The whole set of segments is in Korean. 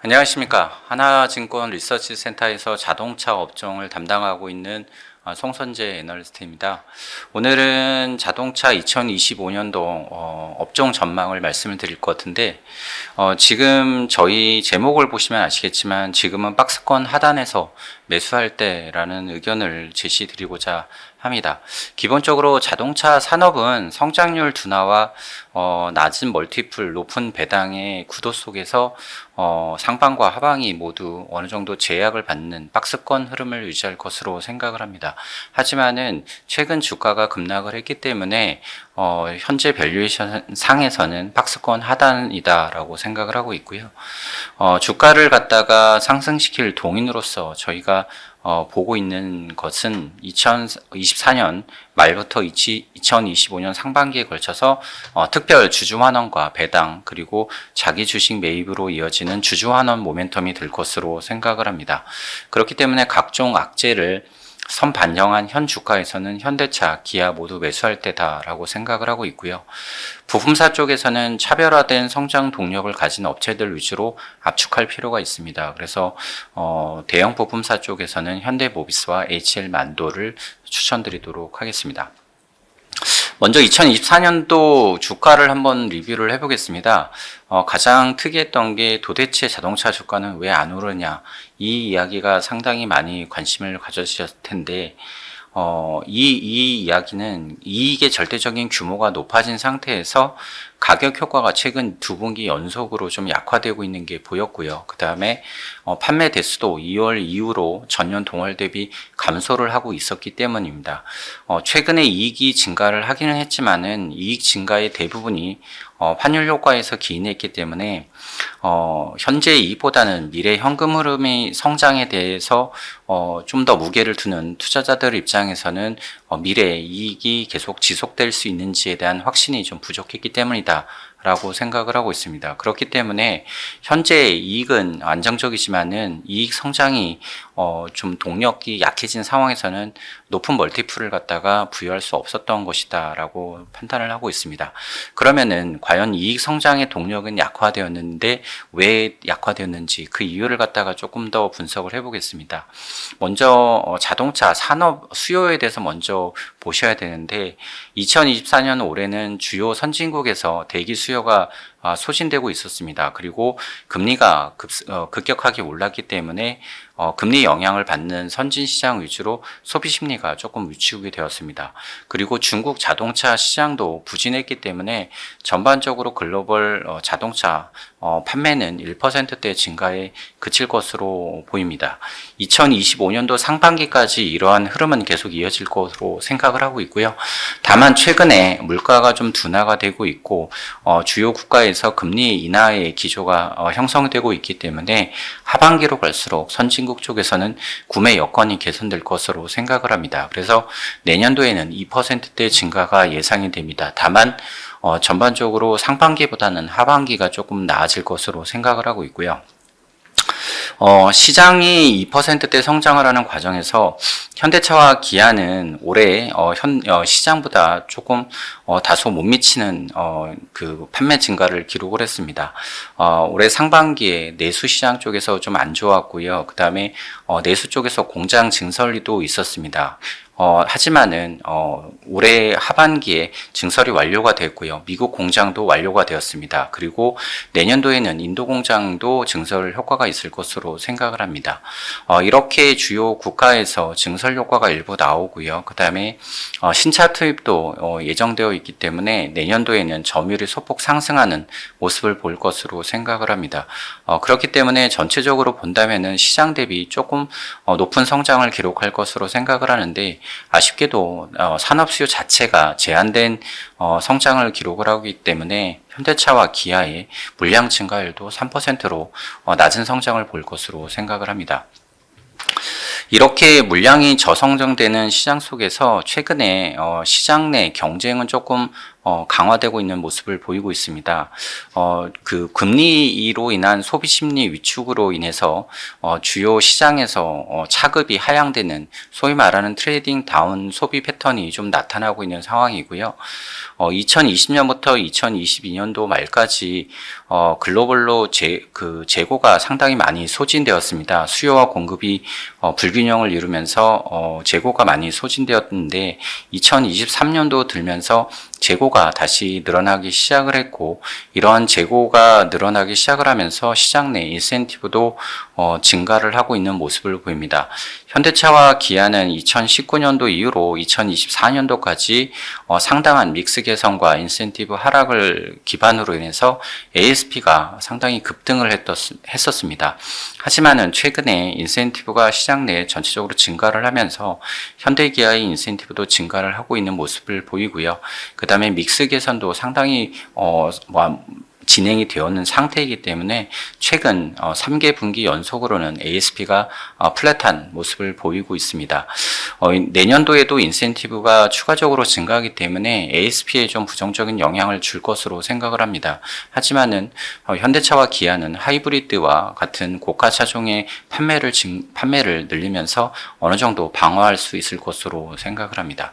안녕하십니까. 하나증권 리서치센터에서 자동차 업종을 담당하고 있는 송선재 애널리스트입니다. 오늘은 자동차 2025년도 업종 전망을 말씀을 드릴 것 같은데 지금 저희 제목을 보시면 아시겠지만 지금은 박스권 하단에서 매수할 때라는 의견을 제시드리고자 합니다. 기본적으로 자동차 산업은 성장률 둔화와 낮은 멀티플, 높은 배당의 구도 속에서 상방과 하방이 모두 어느 정도 제약을 받는 박스권 흐름을 유지할 것으로 생각을 합니다. 하지만은 최근 주가가 급락을 했기 때문에 현재 밸류에이션 상에서는 박스권 하단이다라고 생각을 하고 있고요. 주가를 갖다가 상승시킬 동인으로서 저희가 보고 있는 것은 2024년 말부터 2025년 상반기에 걸쳐서 특별 주주환원과 배당 그리고 자기 주식 매입으로 이어지는 주주환원 모멘텀이 될 것으로 생각을 합니다. 그렇기 때문에 각종 악재를 선반영한 현 주가에서는 현대차, 기아 모두 매수할 때다라고 생각을 하고 있고요. 부품사 쪽에서는 차별화된 성장 동력을 가진 업체들 위주로 압축할 필요가 있습니다. 그래서 대형 부품사 쪽에서는 현대모비스와 HL만도를 추천드리도록 하겠습니다. 먼저 2024년도 주가를 한번 리뷰를 해보겠습니다. 가장 특이했던 게 도대체 자동차 주가는 왜 안 오르냐, 이 이야기가 상당히 많이 관심을 가져주셨을 텐데 이 이야기는 이익의 절대적인 규모가 높아진 상태에서 가격 효과가 최근 두 분기 연속으로 좀 약화되고 있는 게 보였고요. 그 다음에 판매 대수도 2월 이후로 전년 동월 대비 감소를 하고 있었기 때문입니다. 최근에 이익이 증가를 하기는 했지만은 이익 증가의 대부분이 환율 효과에서 기인했기 때문에 현재 이익보다는 미래 현금 흐름의 성장에 대해서 좀 더 무게를 두는 투자자들 입장에서는 미래 이익이 계속 지속될 수 있는지에 대한 확신이 좀 부족했기 때문이다 라고 생각을 하고 있습니다. 그렇기 때문에 현재 이익은 안정적이지만은 이익 성장이 좀 동력이 약해진 상황에서는 높은 멀티플을 갖다가 부여할 수 없었던 것이다 라고 판단을 하고 있습니다. 그러면은 과연 이익 성장의 동력은 약화되었는데 왜 약화되었는지 그 이유를 갖다가 조금 더 분석을 해보겠습니다. 먼저 자동차 산업 수요에 대해서 먼저 보셔야 되는데 2024년 올해는 주요 선진국에서 대기 수요가 소진되고 있었습니다. 그리고 금리가 급격하게 올랐기 때문에 금리 영향을 받는 선진 시장 위주로 소비 심리가 조금 위축이 되었습니다. 그리고 중국 자동차 시장도 부진했기 때문에 전반적으로 글로벌 자동차 판매는 1%대 증가에 그칠 것으로 보입니다. 2025년도 상반기까지 이러한 흐름은 계속 이어질 것으로 생각을 하고 있고요. 다만 최근에 물가가 좀 둔화가 되고 있고 주요 국가에서 금리 인하의 기조가 형성되고 있기 때문에 하반기로 갈수록 선진국 쪽에서는 구매 여건이 개선될 것으로 생각을 합니다. 그래서 내년도에는 2%대 증가가 예상이 됩니다. 다만 전반적으로 상반기보다는 하반기가 조금 나아질 것으로 생각을 하고 있고요. 시장이 2%대 성장을 하는 과정에서 현대차와 기아는 올해 시장보다 조금 다소 못 미치는 그 판매 증가를 기록을 했습니다. 올해 상반기에 내수 시장 쪽에서 좀 안 좋았고요. 그 다음에 내수 쪽에서 공장 증설도 있었습니다. 하지만은 올해 하반기에 증설이 완료가 됐고요. 미국 공장도 완료가 되었습니다. 그리고 내년도에는 인도 공장도 증설 효과가 있을 것으로 생각을 합니다. 이렇게 주요 국가에서 증설 효과가 일부 나오고요. 그 다음에 신차 투입도 예정되어 있기 때문에 내년도에는 점유율이 소폭 상승하는 모습을 볼 것으로 생각을 합니다. 그렇기 때문에 전체적으로 본다면은 시장 대비 조금 높은 성장을 기록할 것으로 생각을 하는데 아쉽게도 산업 수요 자체가 제한된 성장을 기록을 하기 때문에 현대차와 기아의 물량 증가율도 3%로 낮은 성장을 볼 것으로 생각을 합니다. 이렇게 물량이 저성장되는 시장 속에서 최근에 시장 내 경쟁은 조금 강화되고 있는 모습을 보이고 있습니다. 그 금리로 인한 소비 심리 위축으로 인해서 주요 시장에서 차급이 하향되는 소위 말하는 트레이딩 다운 소비 패턴이 좀 나타나고 있는 상황이고요. 2020년부터 2022년도 말까지 글로벌로 재고가 상당히 많이 소진되었습니다. 수요와 공급이 불균형을 이루면서 재고가 많이 소진되었는데 2023년도 들면서 재고가 다시 늘어나기 시작을 했고, 이러한 재고가 늘어나기 시작을 하면서 시장 내 인센티브도 증가를 하고 있는 모습을 보입니다. 현대차와 기아는 2019년도 이후로 2024년도까지 상당한 믹스 개선과 인센티브 하락을 기반으로 인해서 ASP가 상당히 급등을 했었습니다. 하지만은 최근에 인센티브가 시장 내에 전체적으로 증가를 하면서 현대기아의 인센티브도 증가를 하고 있는 모습을 보이고요. 그 다음에 믹스 개선도 상당히 진행이 되었는 상태이기 때문에 최근 3개 분기 연속으로는 ASP가 플랫한 모습을 보이고 있습니다. 내년도에도 인센티브가 추가적으로 증가하기 때문에 ASP에 좀 부정적인 영향을 줄 것으로 생각을 합니다. 하지만은 현대차와 기아는 하이브리드와 같은 고가 차종의 판매를 늘리면서 어느 정도 방어할 수 있을 것으로 생각을 합니다.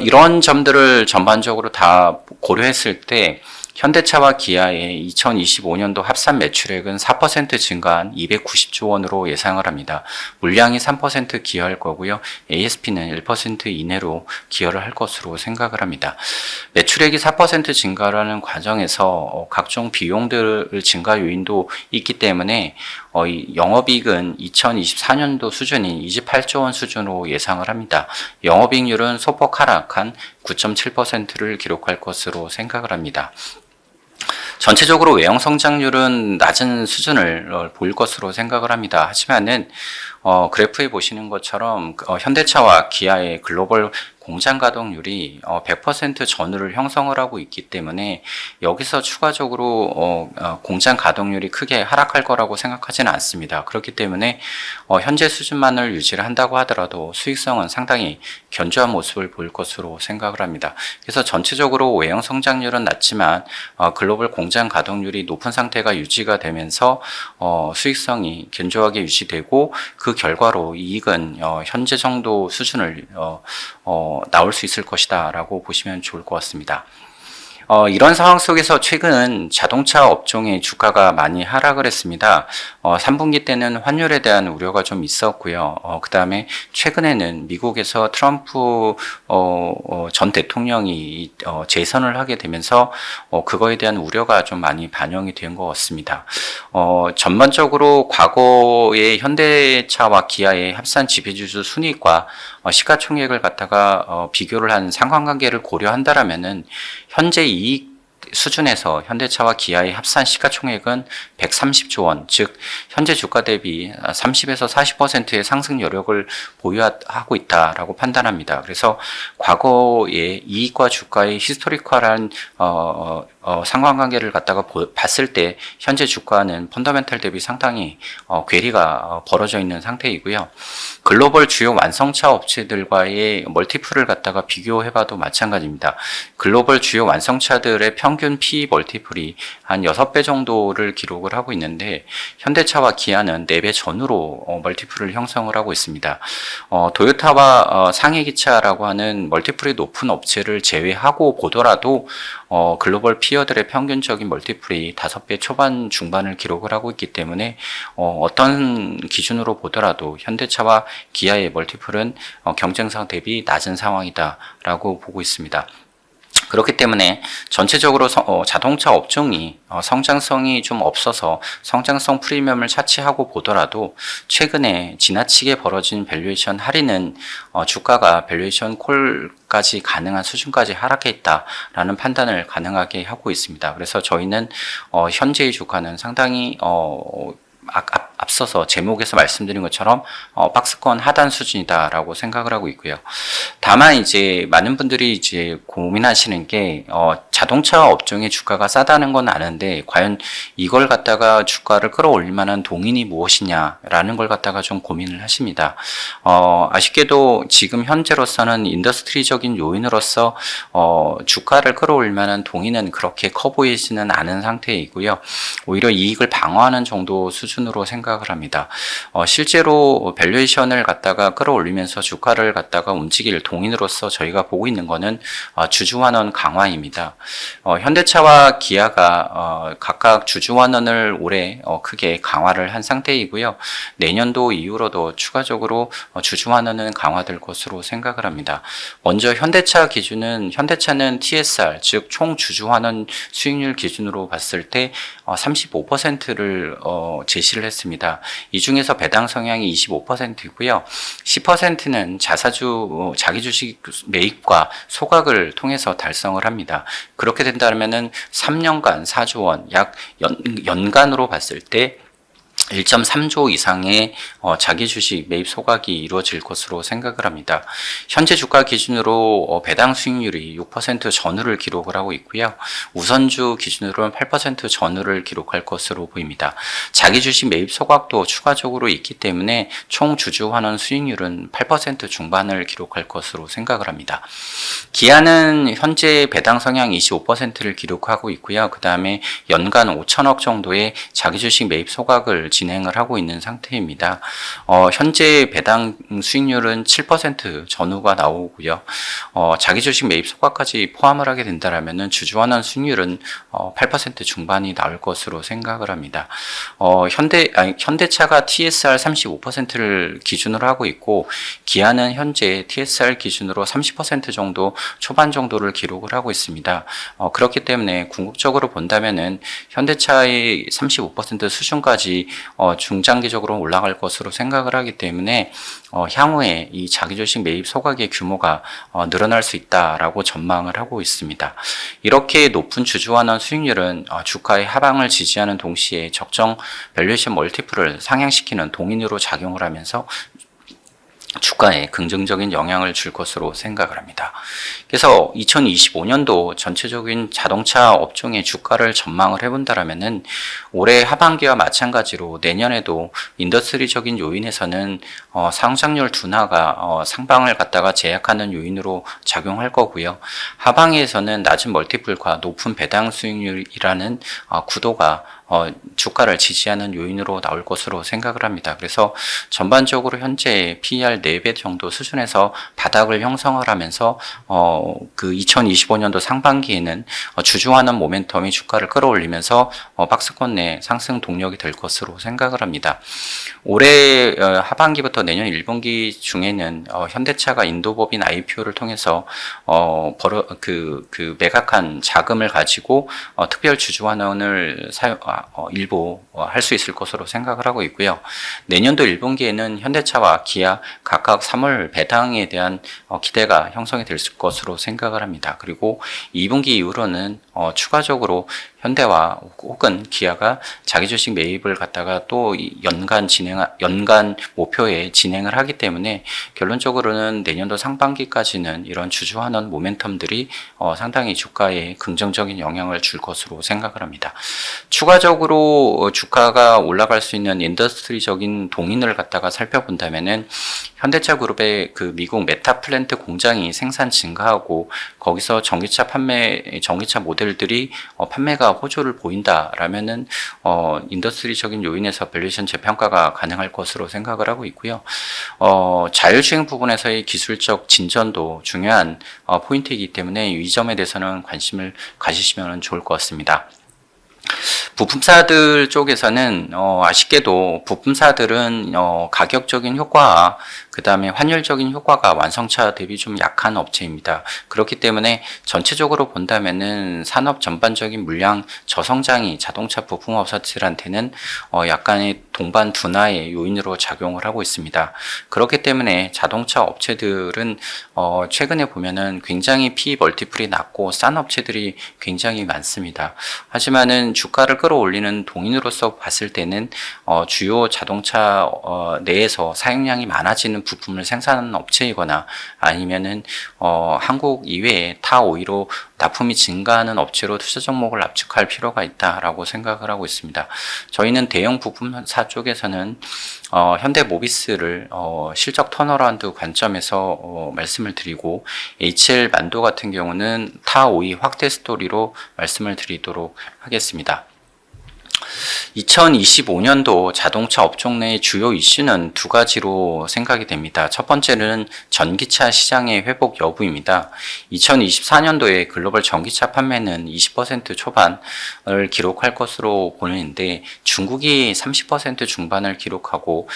이런 점들을 전반적으로 다 고려했을 때 현대차와 기아의 2025년도 합산 매출액은 4% 증가한 290조 원으로 예상을 합니다. 물량이 3% 기여할 거고요. ASP는 1% 이내로 기여를 할 것으로 생각을 합니다. 매출액이 4% 증가라는 과정에서 각종 비용들 증가 요인도 있기 때문에 영업이익은 2024년도 수준인 28조 원 수준으로 예상을 합니다. 영업이익률은 소폭 하락한 9.7%를 기록할 것으로 생각을 합니다. 전체적으로 외형 성장률은 낮은 수준을 보일 것으로 생각을 합니다. 하지만은 그래프에 보시는 것처럼 현대차와 기아의 글로벌 공장 가동률이 100% 전후를 형성을 하고 있기 때문에 여기서 추가적으로 공장 가동률이 크게 하락할 거라고 생각하지는 않습니다. 그렇기 때문에 현재 수준만을 유지를 한다고 하더라도 수익성은 상당히 견조한 모습을 보일 것으로 생각을 합니다. 그래서 전체적으로 외형 성장률은 낮지만 글로벌 공장 가동률이 높은 상태가 유지가 되면서 수익성이 견조하게 유지되고 그 결과로 이익은 현재 정도 수준을 나올 수 있을 것이다 라고 보시면 좋을 것 같습니다. 이런 상황 속에서 최근 자동차 업종의 주가가 많이 하락을 했습니다. 3분기 때는 환율에 대한 우려가 좀 있었고요. 그 다음에 최근에는 미국에서 트럼프 전 대통령이 재선을 하게 되면서 그거에 대한 우려가 좀 많이 반영이 된 것 같습니다. 전반적으로 과거의 현대차와 기아의 합산 지배주주 순이익과 시가총액을 갖다가 비교를 한 상관관계를 고려한다라면은 현재 이익 수준에서 현대차와 기아의 합산 시가총액은 130조 원, 즉 현재 주가 대비 30에서 40%의 상승 여력을 보유하고 있다라고 판단합니다. 그래서 과거의 이익과 주가의 히스토리컬한 상관관계를 갖다가 봤을 때 현재 주가는 펀더멘탈 대비 상당히 괴리가 벌어져 있는 상태이고요. 글로벌 주요 완성차 업체들과의 멀티플을 갖다가 비교해봐도 마찬가지입니다. 글로벌 주요 완성차들의 평균 PE 멀티플이 한 6배 정도를 기록을 하고 있는데 현대차와 기아는 4배 전후로 멀티플을 형성을 하고 있습니다. 도요타와 상해기차라고 하는 멀티플이 높은 업체를 제외하고 보더라도 글로벌 피어들의 평균적인 멀티플이 5배 초반 중반을 기록을 하고 있기 때문에 어떤 기준으로 보더라도 현대차와 기아의 멀티플은 경쟁상 대비 낮은 상황이다라고 보고 있습니다. 그렇기 때문에 전체적으로 자동차 업종이 성장성이 좀 없어서 성장성 프리미엄을 차치하고 보더라도 최근에 지나치게 벌어진 밸류에이션 할인은 주가가 밸류에이션 콜까지 가능한 수준까지 하락했다라는 판단을 가능하게 하고 있습니다. 그래서 저희는 현재의 주가는 상당히 앞서서 제목에서 말씀드린 것처럼 박스권 하단 수준이다라고 생각을 하고 있고요. 다만 이제 많은 분들이 이제 고민하시는 게 자동차 업종의 주가가 싸다는 건 아는데 과연 이걸 갖다가 주가를 끌어올릴 만한 동인이 무엇이냐라는 걸 갖다가 좀 고민을 하십니다. 아쉽게도 지금 현재로서는 인더스트리적인 요인으로서 주가를 끌어올릴 만한 동인은 그렇게 커 보이지는 않은 상태이고요. 오히려 이익을 방어하는 정도 수준으로 생각을 합니다. 실제로 밸류에이션을 갖다가 끌어올리면서 주가를 갖다가 움직일 동인으로서 저희가 보고 있는 거는 주주환원 강화입니다. 현대차와 기아가 각각 주주환원을 올해 크게 강화를 한 상태이고요. 내년도 이후로도 추가적으로 주주환원은 강화될 것으로 생각을 합니다. 먼저 현대차 기준은 현대차는 TSR 즉 총 주주환원 수익률 기준으로 봤을 때 35%를 제시를 했습니다. 이 중에서 배당 성향이 25%이고요. 10%는 자사주 자기 주식 매입과 소각을 통해서 달성을 합니다. 그렇게 된다면은 3년간 4조 원, 약 연간으로 봤을 때 1.3조 이상의 자기 주식 매입 소각이 이루어질 것으로 생각을 합니다. 현재 주가 기준으로 배당 수익률이 6% 전후를 기록을 하고 있고요. 우선주 기준으로는 8% 전후를 기록할 것으로 보입니다. 자기 주식 매입 소각도 추가적으로 있기 때문에 총 주주 환원 수익률은 8% 중반을 기록할 것으로 생각을 합니다. 기아는 현재 배당 성향 25%를 기록하고 있고요. 그 다음에 연간 5천억 정도의 자기 주식 매입 소각을 진행을 하고 있는 상태입니다. 현재 배당 수익률은 7% 전후가 나오고요. 자기 주식 매입 소각까지 포함을 하게 된다면은 주주환원 수익률은 8% 중반이 나올 것으로 생각을 합니다. 현대차가 TSR 35%를 기준으로 하고 있고 기아는 현재 TSR 기준으로 30% 정도 초반 정도를 기록을 하고 있습니다. 그렇기 때문에 궁극적으로 본다면은 현대차의 35% 수준까지 중장기적으로 올라갈 것으로 생각을 하기 때문에 향후에 이 자기주식 매입 소각의 규모가 늘어날 수 있다라고 전망을 하고 있습니다. 이렇게 높은 주주환원 수익률은 주가의 하방을 지지하는 동시에 적정 밸류에이션 멀티플을 상향시키는 동인으로 작용을 하면서 주가에 긍정적인 영향을 줄 것으로 생각을 합니다. 그래서 2025년도 전체적인 자동차 업종의 주가를 전망을 해본다라면은 올해 하반기와 마찬가지로 내년에도 인더스트리적인 요인에서는 상장률 둔화가 상방을 갖다가 제약하는 요인으로 작용할 거고요. 하방에서는 낮은 멀티플과 높은 배당 수익률이라는 구도가 주가를 지지하는 요인으로 나올 것으로 생각을 합니다. 그래서 전반적으로 현재 PER 4배 정도 수준에서 바닥을 형성을 하면서 그 2025년도 상반기에는 주주환원 모멘텀이 주가를 끌어올리면서 박스권 내 상승 동력이 될 것으로 생각을 합니다. 올해 하반기부터 내년 1분기 중에는 현대차가 인도법인 IPO를 통해서 매각한 자금을 가지고 특별 주주환원을 일부 할 수 있을 것으로 생각을 하고 있고요. 내년도 1분기에는 현대차와 기아 각각 3월 배당에 대한 기대가 형성이 될 것으로 생각을 합니다. 그리고 2분기 이후로는 추가적으로 현대와 혹은 기아가 자기 주식 매입을 갖다가 또 연간 목표에 진행을 하기 때문에 결론적으로는 내년도 상반기까지는 이런 주주환원 모멘텀들이 상당히 주가에 긍정적인 영향을 줄 것으로 생각을 합니다. 추가적으로 주가가 올라갈 수 있는 인더스트리적인 동인을 갖다가 살펴본다면은 현대차 그룹의 그 미국 메타플랜트 공장이 생산 증가하고 거기서 전기차 모델들이 판매가 호조를 보인다라면은 인더스트리적인 요인에서 밸류에이션 재평가가 가능할 것으로 생각을 하고 있고요. 자율주행 부분에서의 기술적 진전도 중요한 포인트이기 때문에 이 점에 대해서는 관심을 가지시면 좋을 것 같습니다. 부품사들 쪽에서는 아쉽게도 부품사들은 가격적인 효과와 그 다음에 환율적인 효과가 완성차 대비 좀 약한 업체입니다. 그렇기 때문에 전체적으로 본다면은 산업 전반적인 물량 저성장이 자동차 부품업체들한테는 약간의 동반 둔화의 요인으로 작용을 하고 있습니다. 그렇기 때문에 자동차 업체들은 최근에 보면은 굉장히 PE 멀티플이 낮고 싼 업체들이 굉장히 많습니다. 하지만은 주가를 끌어올리는 동인으로서 봤을 때는 주요 자동차 내에서 사용량이 많아지는 부품을 생산하는 업체이거나 아니면은 한국 이외에 타 오이로 납품이 증가하는 업체로 투자 종목을 압축할 필요가 있다라고 생각을 하고 있습니다. 저희는 대형 부품사 쪽에서는 현대모비스를 실적 턴어라운드 관점에서 말씀을 드리고 HL 만도 같은 경우는 타 오이 확대 스토리로 말씀을 드리도록 하겠습니다. 2025년도 자동차 업종 내의 주요 이슈는 두 가지로 생각이 됩니다. 첫 번째는 전기차 시장의 회복 여부입니다. 2024년도에 글로벌 전기차 판매는 20% 초반을 기록할 것으로 보이는데 중국이 30% 중반을 기록하고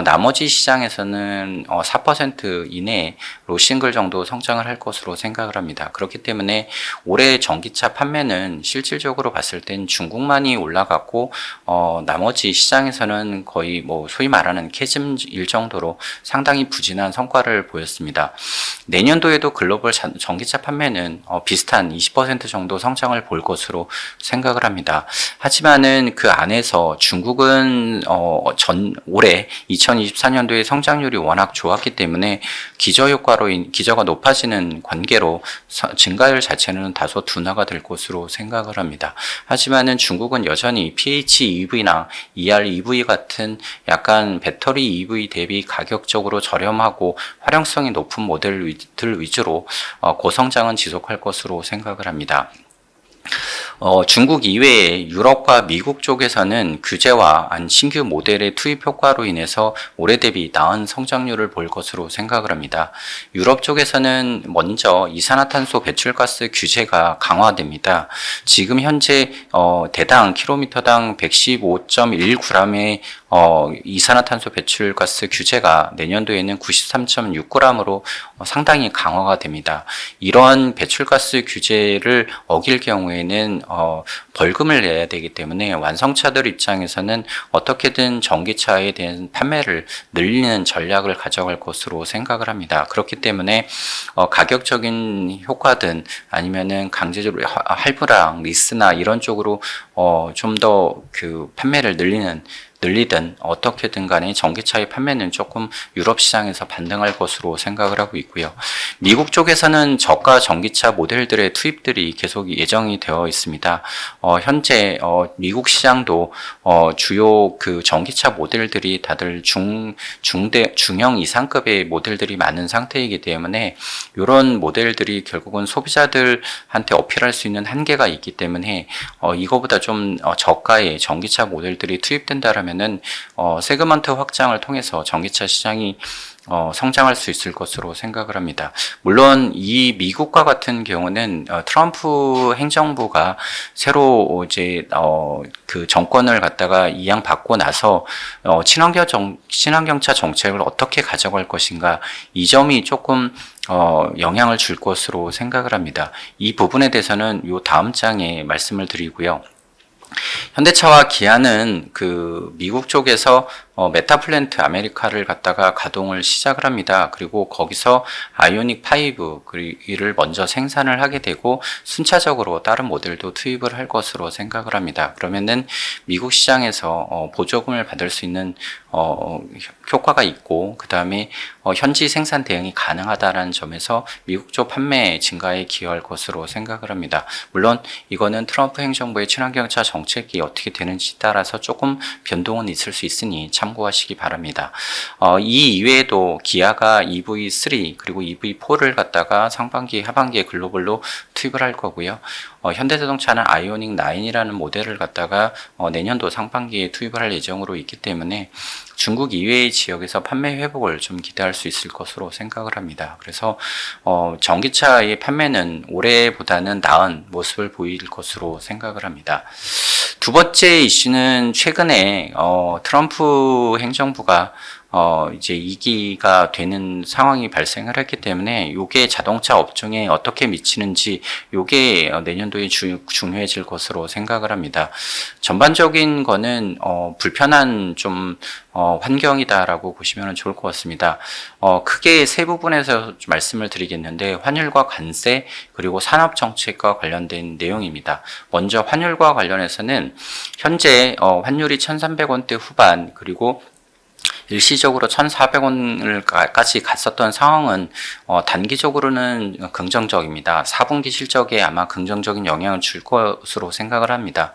나머지 시장에서는 4% 이내로 싱글 정도 성장을 할 것으로 생각을 합니다. 그렇기 때문에 올해 전기차 판매는 실질적으로 봤을 땐 중국만이 올라갔고 나머지 시장에서는 거의 소위 말하는 캐즘일 정도로 상당히 부진한 성과를 보였습니다. 내년도에도 글로벌 전기차 판매는 비슷한 20% 정도 성장을 볼 것으로 생각을 합니다. 하지만은 그 안에서 중국은 올해 2024년도에 성장률이 워낙 좋았기 때문에 기저가 높아지는 관계로 증가율 자체는 다소 둔화가 될 것으로 생각을 합니다. 하지만은 중국은 여전히 PHEV나 EREV 같은 약간 배터리 EV 대비 가격적으로 저렴하고 활용성이 높은 모델들 위주로 고성장은 지속할 것으로 생각을 합니다. 중국 이외에 유럽과 미국 쪽에서는 규제와 신규 모델의 투입 효과로 인해서 올해 대비 나은 성장률을 볼 것으로 생각을 합니다. 유럽 쪽에서는 먼저 이산화탄소 배출가스 규제가 강화됩니다. 지금 현재 대당 킬로미터당 115.1g의 이산화탄소 배출가스 규제가 내년도에는 93.6g으로 상당히 강화가 됩니다. 이런 배출가스 규제를 어길 경우에는 벌금을 내야 되기 때문에 완성차들 입장에서는 어떻게든 전기차에 대한 판매를 늘리는 전략을 가져갈 것으로 생각을 합니다. 그렇기 때문에 가격적인 효과든 아니면은 강제적으로 할부랑 리스나 이런 쪽으로 좀 더 그 판매를 늘리든 어떻게든 간에 전기차의 판매는 조금 유럽 시장에서 반등할 것으로 생각을 하고 있고요. 미국 쪽에서는 저가 전기차 모델들의 투입들이 계속 예정이 되어 있습니다. 현재 미국 시장도 주요 그 전기차 모델들이 다들 중형 이상급의 모델들이 많은 상태이기 때문에 이런 모델들이 결국은 소비자들한테 어필할 수 있는 한계가 있기 때문에 이거보다 좀 저가의 전기차 모델들이 투입된다라면 세그먼트 확장을 통해서 전기차 시장이 성장할 수 있을 것으로 생각을 합니다. 물론 이 미국과 같은 경우는 트럼프 행정부가 새로 이제 그 정권을 갖다가 이양받고 나서 친환경차 정책을 어떻게 가져갈 것인가 이 점이 조금 영향을 줄 것으로 생각을 합니다. 이 부분에 대해서는 요 다음 장에 말씀을 드리고요. 현대차와 기아는 그 미국 쪽에서 메타플랜트 아메리카를 갖다가 가동을 시작을 합니다. 그리고 거기서 아이오닉 5를 먼저 생산을 하게 되고 순차적으로 다른 모델도 투입을 할 것으로 생각을 합니다. 그러면은 미국 시장에서 보조금을 받을 수 있는 효과가 있고 그 다음에 현지 생산 대응이 가능하다는 점에서 미국 쪽 판매 증가에 기여할 것으로 생각을 합니다. 물론 이거는 트럼프 행정부의 친환경차 정책이 어떻게 되는지 따라서 조금 변동은 있을 수 있으니 참고하시기 바랍니다. 이 이외에도 기아가 EV3 그리고 EV4를 갖다가 상반기 하반기에 글로벌로 투입을 할 거고요. 현대자동차는 아이오닉 9이라는 모델을 갖다가 내년도 상반기에 투입을 할 예정으로 있기 때문에 중국 이외의 지역에서 판매 회복을 좀 기대할 수 있을 것으로 생각을 합니다. 그래서 전기차의 판매는 올해보다는 나은 모습을 보일 것으로 생각을 합니다. 두 번째 이슈는 최근에 트럼프 행정부가 이제 2기가 되는 상황이 발생을 했기 때문에 이게 자동차 업종에 어떻게 미치는지 이게 내년도에 중요해질 것으로 생각을 합니다. 전반적인 거는 불편한 좀 환경이다라고 보시면 좋을 것 같습니다. 크게 세 부분에서 좀 말씀을 드리겠는데 환율과 관세 그리고 산업 정책과 관련된 내용입니다. 먼저 환율과 관련해서는 현재 환율이 1,300원대 후반 그리고 일시적으로 1,400원까지 갔었던 상황은 단기적으로는 긍정적입니다. 4분기 실적에 아마 긍정적인 영향을 줄 것으로 생각을 합니다.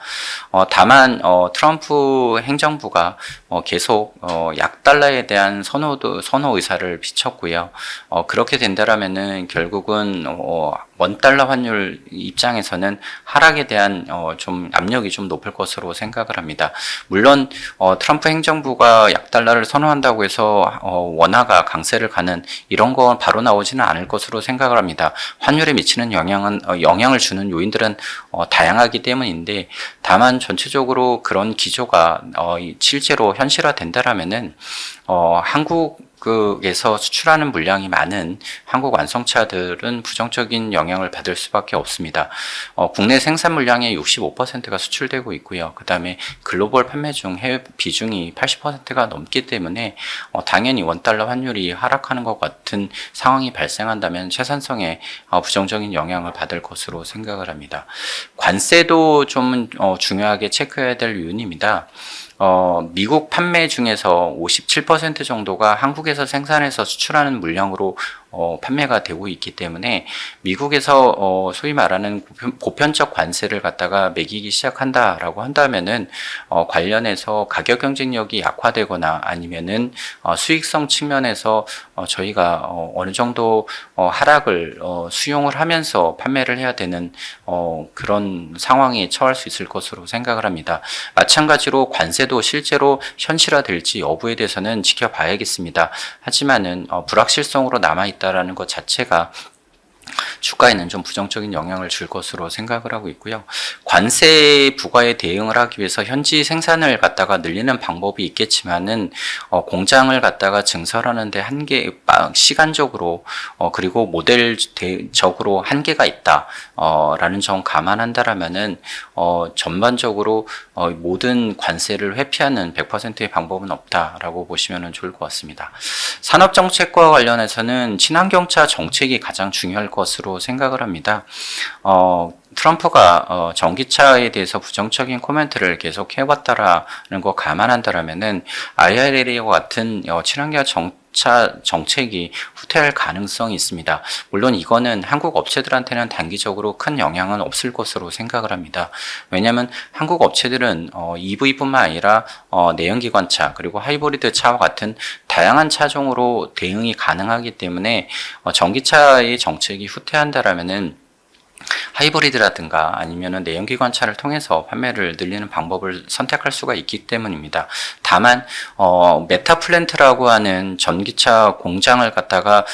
다만 트럼프 행정부가 계속 약달러에 대한 선호 의사를 비쳤고요. 그렇게 된다라면은 결국은 원달러 환율 입장에서는 하락에 대한 좀 압력이 좀 높을 것으로 생각을 합니다. 물론 트럼프 행정부가 약달러를 선호한다고 해서 원화가 강세를 가는 이런 건 바로 나오지는 않을 것으로 생각을 합니다. 환율에 미치는 영향을 주는 요인들은 다양하기 때문인데 다만 전체적으로 그런 기조가 실제로 현실화된다라면은 한국에서 수출하는 물량이 많은 한국 완성차들은 부정적인 영향을 받을 수밖에 없습니다. 국내 생산 물량의 65%가 수출되고 있고요. 그 다음에 글로벌 판매 중 해외 비중이 80%가 넘기 때문에 당연히 원달러 환율이 하락하는 것 같은 상황이 발생한다면 생산성에 부정적인 영향을 받을 것으로 생각을 합니다. 관세도 좀 중요하게 체크해야 될 요인입니다. 미국 판매 중에서 57% 정도가 한국에서 생산해서 수출하는 물량으로 판매가 되고 있기 때문에 미국에서 소위 말하는 보편적 관세를 갖다가 매기기 시작한다라고 한다면은 관련해서 가격 경쟁력이 약화되거나 아니면은 수익성 측면에서 저희가 어느 정도 하락을 수용을 하면서 판매를 해야 되는 그런 상황에 처할 수 있을 것으로 생각을 합니다. 마찬가지로 관세도 실제로 현실화될지 여부에 대해서는 지켜봐야겠습니다. 하지만은 불확실성으로 남아있다라는 것 자체가 주가에는 좀 부정적인 영향을 줄 것으로 생각을 하고 있고요. 관세 부과에 대응을 하기 위해서 현지 생산을 갖다가 늘리는 방법이 있겠지만은 공장을 갖다가 증설하는데 시간적으로 그리고 모델적으로 한계가 있다라는 점 감안한다라면은 전반적으로 모든 관세를 회피하는 100%의 방법은 없다라고 보시면 좋을 것 같습니다. 산업 정책과 관련해서는 친환경차 정책이 가장 중요할 것으로 생각을 합니다. 트럼프가 전기차에 대해서 부정적인 코멘트를 계속 해왔다라는 거 감안한다라면은 IRA와 같은 친환경 정책이 후퇴할 가능성이 있습니다. 물론 이거는 한국 업체들한테는 단기적으로 큰 영향은 없을 것으로 생각을 합니다. 왜냐하면 한국 업체들은 EV뿐만 아니라 내연기관차 그리고 하이브리드 차와 같은 다양한 차종으로 대응이 가능하기 때문에 전기차의 정책이 후퇴한다라면은 하이브리드라든가 아니면은 내연기관차를 통해서 판매를 늘리는 방법을 선택할 수가 있기 때문입니다. 다만 메타플랜트라고 하는 전기차 공장을 갖다가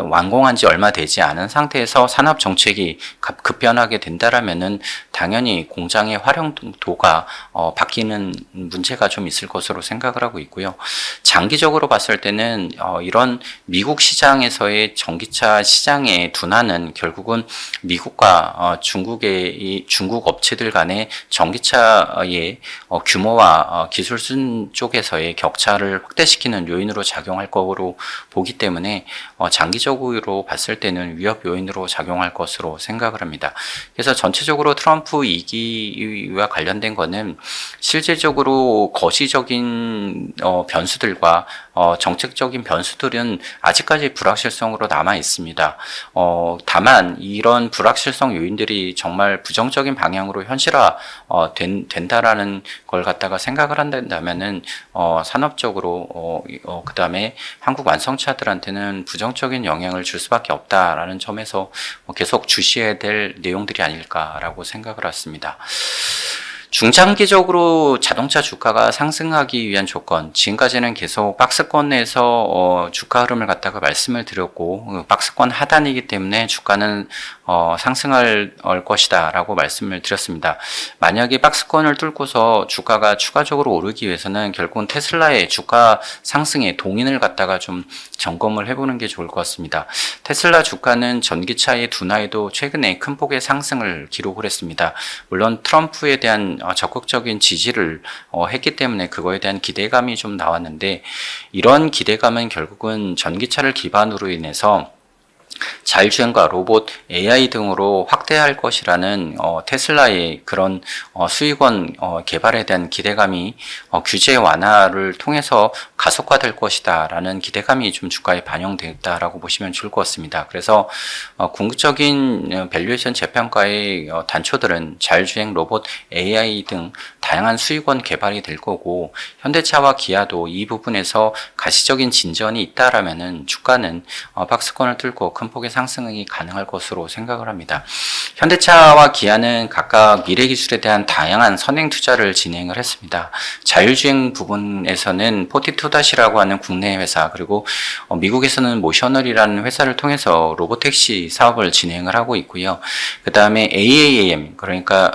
완공한 지 얼마 되지 않은 상태에서 산업 정책이 급변하게 된다라면은 당연히 공장의 활용도가 바뀌는 문제가 좀 있을 것으로 생각을 하고 있고요. 장기적으로 봤을 때는 이런 미국 시장에서의 전기차 시장의 둔화는 결국은 미국과 중국 업체들 간의 전기차의 규모와 기술 수준 쪽에서의 격차를 확대시키는 요인으로 작용할 거로 보기 때문에 장기적으로 봤을 때는 위협 요인으로 작용할 것으로 생각을 합니다. 그래서 전체적으로 트럼프 2기와 관련된 거는 실질적으로 거시적인 변수들과 정책적인 변수들은 아직까지 불확실성으로 남아 있습니다. 다만 이런 불확실성 요인들이 정말 부정적인 방향으로 현실화 된다라는 걸 갖다가 생각을 한다면은 산업적으로 그 다음에 한국 완성차들한테는 부정적인 영향을 줄 수밖에 없다라는 점에서 계속 주시해야 될 내용들이 아닐까라고 생각을 했습니다. 중장기적으로 자동차 주가가 상승하기 위한 조건, 지금까지는 계속 박스권에서 주가 흐름을 갖다가 말씀을 드렸고, 박스권 하단이기 때문에 주가는 상승할 것이다 라고 말씀을 드렸습니다. 만약에 박스권을 뚫고서 주가가 추가적으로 오르기 위해서는 결국은 테슬라의 주가 상승의 동인을 갖다가 좀 점검을 해보는 게 좋을 것 같습니다. 테슬라 주가는 전기차의 둔화에도 최근에 큰 폭의 상승을 기록을 했습니다. 물론 트럼프에 대한 적극적인 지지를 했기 때문에 그거에 대한 기대감이 좀 나왔는데, 이런 기대감은 결국은 전기차를 기반으로 인해서 자율주행과 로봇, AI 등으로 확대할 것이라는 테슬라의 그런 수익원 개발에 대한 기대감이 규제 완화를 통해서 가속화될 것이다 라는 기대감이 좀 주가에 반영됐다라고 보시면 좋을 것 같습니다. 그래서 궁극적인 밸류에이션 재평가의 단초들은 자율주행, 로봇, AI 등 다양한 수익원 개발이 될 거고, 현대차와 기아도 이 부분에서 가시적인 진전이 있다라면은 주가는 박스권을 뚫고 큰 폭의 상승이 가능할 것으로 생각을 합니다. 현대차와 기아는 각각 미래 기술에 대한 다양한 선행 투자를 진행을 했습니다. 자율주행 부분에서는 42-라고 하는 국내 회사, 그리고 미국에서는 모셔널이라는 회사를 통해서 로보택시 사업을 진행을 하고 있고요. 그 다음에 AAM, 그러니까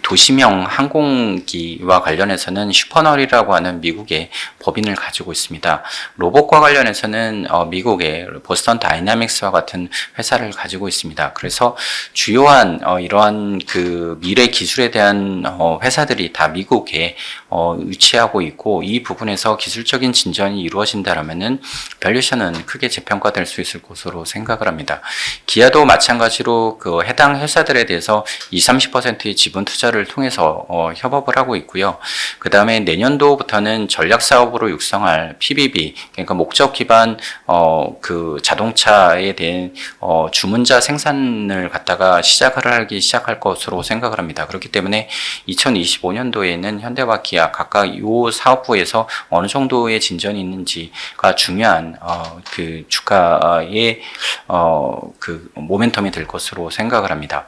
도시명 항공기와 관련해서는 슈퍼널이라고 하는 미국의 법인을 가지고 있습니다. 로봇과 관련해서는 미국의 보스턴 다이나믹스와 같은 회사를 가지고 있습니다. 그래서 주요한 이러한 그 미래 기술에 대한 회사들이 다 미국에 위치하고 있고, 이 부분에서 기술적인 진전이 이루어진다라면은 밸류에이션은 크게 재평가될 수 있을 것으로 생각을 합니다. 기아도 마찬가지로 그 해당 회사들에 대해서 20-30%의 지분 투자를 통해서 협업을 하고 있고요. 그 다음에 내년도부터는 전략 사업으로 육성할 PBB, 그러니까 목적 기반 그 자동차에 대한 주문자 생산을 갖다가 하기 시작할 것으로 생각을 합니다. 그렇기 때문에 2025년도에는 현대와 기아 각각 이 사업부에서 어느 정도의 진전이 있는지가 중요한 그 주가의 그 모멘텀이 될 것으로 생각을 합니다.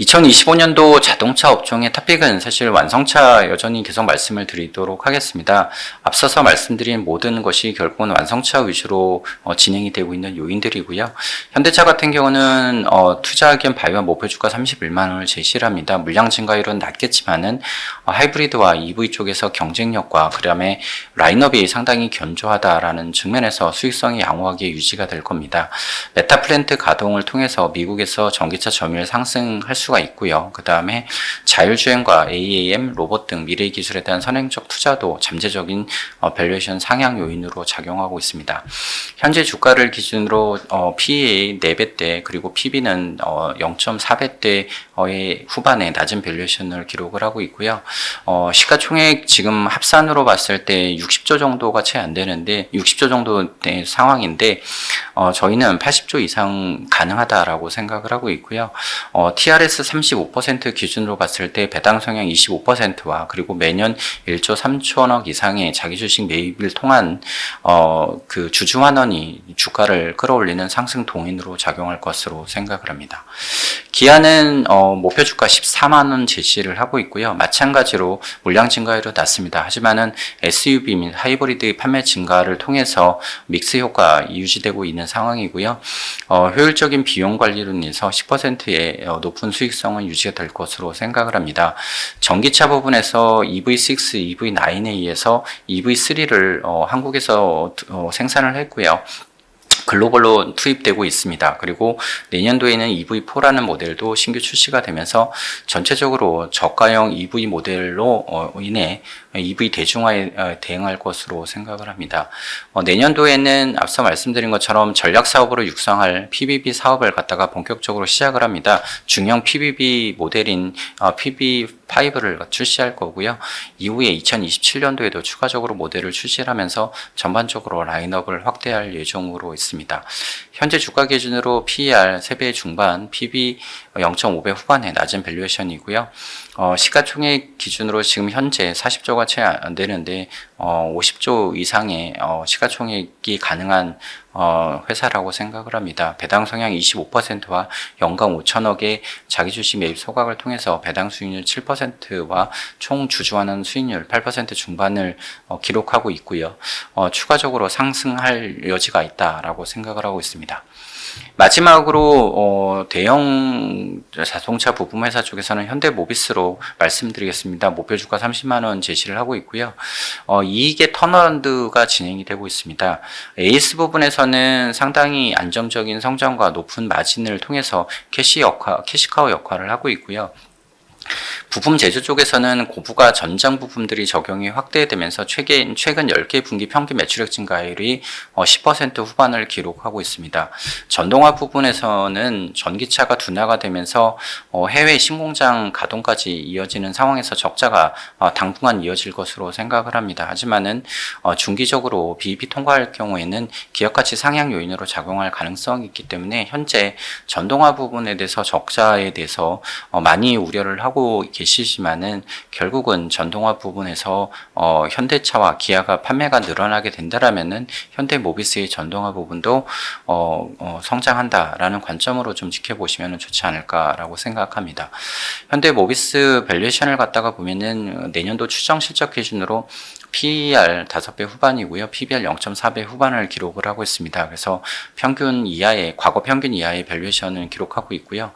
2025년도 자동차 업종의 탑픽은 사실 완성차 여전히 계속 말씀을 드리도록 하겠습니다. 앞서서 말씀드린 모든 것이 결국은 완성차 위주로 진행이 되고 있는 요인들이고요. 현대차 같은 경우는 투자 의견 발효 목표주가 31만 원을 제시를 합니다. 물량 증가율은 낮겠지만은 하이브리드와 EV 쪽에서 경쟁력과 그다음에 라인업이 상당히 견조하다라는 측면에서 수익성이 양호하게 유지가 될 겁니다. 메타 플랜트 가동을 통해서 미국에서 전기차 점유율 상승할 수가 있고요. 그 다음에 자율주행과 AAM, 로봇 등 미래 기술에 대한 선행적 투자도 잠재적인 밸류에이션 상향 요인으로 작용하고 있습니다. 현재 주가를 기준으로 PEA 4배대 그리고 PB는 0.4배대의 후반에 낮은 밸류에이션을 기록을 하고 있고요. 시가총액 지금 합산으로 봤을 때 60조 정도가 채 안 되는데 60조 정도 된 상황인데 저희는 80조 이상 가능하다라고 생각을 하고 있고요. TRS 35% 기준으로 봤을 때 배당 성향 25%와 그리고 매년 1조 3천억 이상의 자기 주식 매입을 통한 그 주주 환원이 주가를 끌어올리는 상승 동인으로 작용할 것으로 생각을 합니다. 기아는 목표 주가 14만 원 제시를 하고 있고요. 마찬가지로 물량 증가율은 낮습니다. 하지만은 SUV 및 하이브리드 판매 증가를 통해서 믹스 효과 유지되고 있는 상황이고요. 효율적인 비용 관리로 인해서 10%의 높은 수익성은 유지가 될 것으로 생각을 합니다. 전기차 부분에서 EV6, EV9에 의해서 EV3를 한국에서 생산을 했고요. 글로벌로 투입되고 있습니다. 그리고 내년도에는 EV4라는 모델도 신규 출시가 되면서 전체적으로 저가형 EV 모델로 인해 EV 대중화에 대응할 것으로 생각을 합니다. 내년도에는 앞서 말씀드린 것처럼 전략 사업으로 육성할 PBB 사업을 갖다가 본격적으로 시작을 합니다. 중형 PBB 모델인 PB5를 출시할 거고요. 이후에 2027년도에도 추가적으로 모델을 출시를 하면서 전반적으로 라인업을 확대할 예정으로 있습니다. 현재 주가 기준으로 PER 3배 중반, PB 0.5배 후반의 낮은 밸류에이션이고요. 시가총액 기준으로 지금 현재 40조가 50조가 채 안 되는데 50조 이상의 시가총액이 가능한 회사라고 생각을 합니다. 배당 성향 25%와 연간 5천억의 자기 주식 매입 소각을 통해서 배당 수익률 7%와 총 주주환원 수익률 8% 중반을 기록하고 있고요. 추가적으로 상승할 여지가 있다라고 생각을 하고 있습니다. 마지막으로 대형 자동차 부품 회사 쪽에서는 현대모비스로 말씀드리겠습니다. 목표 주가 30만 원 제시를 하고 있고요. 이익의 턴어라운드가 진행이 되고 있습니다. AS 부분에서는 상당히 안정적인 성장과 높은 마진을 통해서 캐시카우 역할을 하고 있고요. 부품 제조 쪽에서는 고부가 전장 부품들이 적용이 확대되면서 최근 10개 분기 평균 매출액 증가율이 10% 후반을 기록하고 있습니다. 전동화 부분에서는 전기차가 둔화가 되면서 해외 신공장 가동까지 이어지는 상황에서 적자가 당분간 이어질 것으로 생각을 합니다. 하지만은 중기적으로 BEP 통과할 경우에는 기업가치 상향 요인으로 작용할 가능성이 있기 때문에 현재 전동화 부분에 대해서 적자에 대해서 많이 우려를 하고 계시지만은 결국은 전동화 부분에서 현대차와 기아가 판매가 늘어나게 된다라면은 현대모비스의 전동화 부분도 성장한다라는 관점으로 좀 지켜보시면 좋지 않을까라고 생각합니다. 현대모비스 밸류에이션을 갖다가 보면은 내년도 추정 실적 기준으로 PER 5배 후반이고요. PBR 0.4배 후반을 기록을 하고 있습니다. 그래서 과거 평균 이하의 밸류에이션을 기록하고 있고요.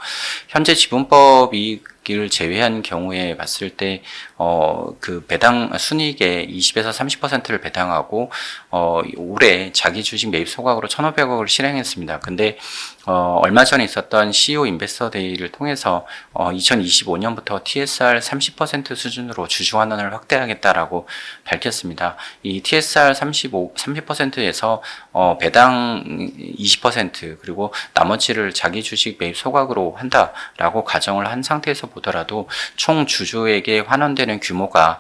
현재 지분법 이익을 제외한 경우에 봤을 때, 그 배당 순이익의 20에서 30%를 배당하고, 올해 자기 주식 매입 소각으로 1,500억을 실행했습니다. 근데, 얼마 전에 있었던 CEO 인베스터 데이를 통해서 2025년부터 TSR 30% 수준으로 주주 환원을 확대하겠다라고 밝혔습니다. 이 TSR 30%에서 배당 20% 그리고 나머지를 자기 주식 매입 소각으로 한다라고 가정을 한 상태에서 보더라도 총 주주에게 환원되는 규모가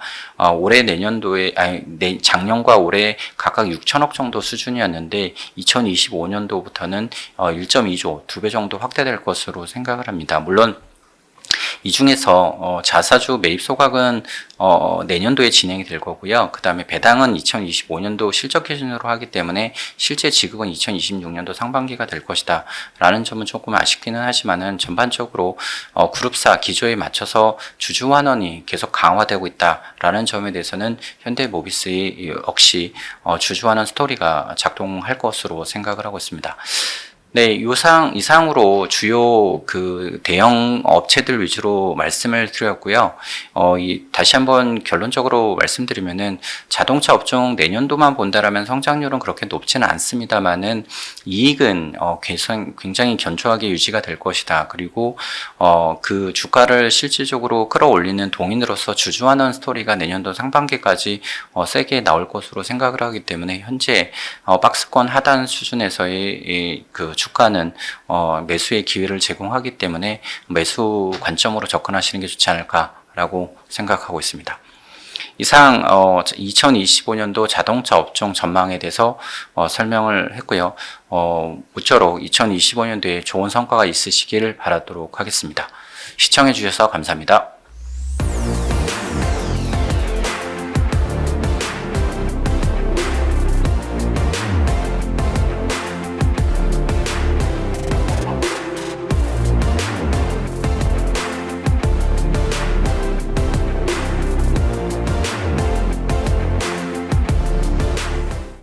올해 작년과 올해 각각 6천억 정도 수준이었는데 2025년도부터는 1.2조, 2배 정도 확대될 것으로 생각을 합니다. 물론 이 중에서 자사주 매입 소각은 내년도에 진행이 될 거고요. 그 다음에 배당은 2025년도 실적 기준으로 하기 때문에 실제 지급은 2026년도 상반기가 될 것이다 라는 점은 조금 아쉽기는 하지만은 전반적으로 그룹사 기조에 맞춰서 주주 환원이 계속 강화되고 있다라는 점에 대해서는 현대모비스의 역시 주주 환원 스토리가 작동할 것으로 생각을 하고 있습니다. 네, 이상으로 주요 그 대형 업체들 위주로 말씀을 드렸고요. 다시 한번 결론적으로 말씀드리면은 자동차 업종 내년도만 본다라면 성장률은 그렇게 높지는 않습니다만은 이익은 굉장히 견조하게 유지가 될 것이다. 그리고 그 주가를 실질적으로 끌어올리는 동인으로서 주주환원 스토리가 내년도 상반기까지 세게 나올 것으로 생각을 하기 때문에 현재 박스권 하단 수준에서의 그 주가는 매수의 기회를 제공하기 때문에 매수 관점으로 접근하시는 게 좋지 않을까라고 생각하고 있습니다. 이상 2025년도 자동차 업종 전망에 대해서 설명을 했고요. 모쪼록 2025년도에 좋은 성과가 있으시기를 바라도록 하겠습니다. 시청해 주셔서 감사합니다.